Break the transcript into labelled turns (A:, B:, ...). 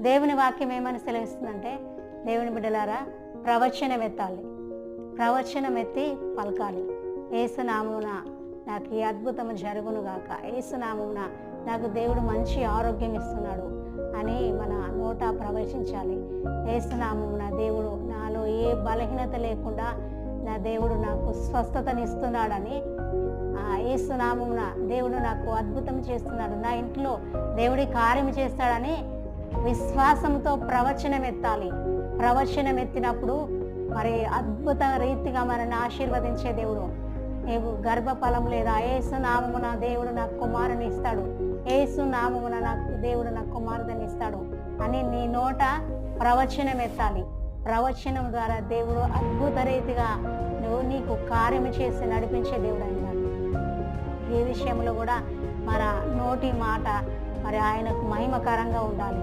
A: దేవుని వాక్యం ఏమని సెలవిస్తుందంటే, దేవుని బిడ్డలారా ప్రవచనం ఎత్తాలి, ప్రవచనం ఎత్తి పలకాలి. యేసునామమున నాకు ఈ అద్భుతం జరుగునుగాక, యేసునామమున నాకు దేవుడు మంచి ఆరోగ్యం ఇస్తున్నాడు అని మన నోట ప్రవేశించాలి. యేసునామమున దేవుడు నాలో ఏ బలహీనత లేకుండా నా దేవుడు నాకు స్వస్థతనిస్తున్నాడని, యేసునామమున దేవుడు నాకు అద్భుతం చేస్తున్నాడు, నా ఇంట్లో దేవుడి కార్యం చేస్తాడని విశ్వాసంతో ప్రవచనం ఎత్తాలి. ప్రవచనం ఎత్తినప్పుడు మరి అద్భుత రీతిగా మనల్ని ఆశీర్వదించే దేవుడు, నీవు గర్భఫలం లేదా యేసునామమున దేవుడు నాకు కుమారుని ఇస్తాడు, యేసునామమున నాకు దేవుడు నాకు కుమారుని ఇస్తాడు అని నీ నోట ప్రవచనం ఎత్తాలి. ప్రవచనం ద్వారా దేవుడు అద్భుత రీతిగా నీకు కార్యము చేసి నడిపించే దేవుడు అయినాడు. ఈ విషయంలో కూడా మన నోటి మాట మరి ఆయనకు మహిమకరంగా ఉండాలి.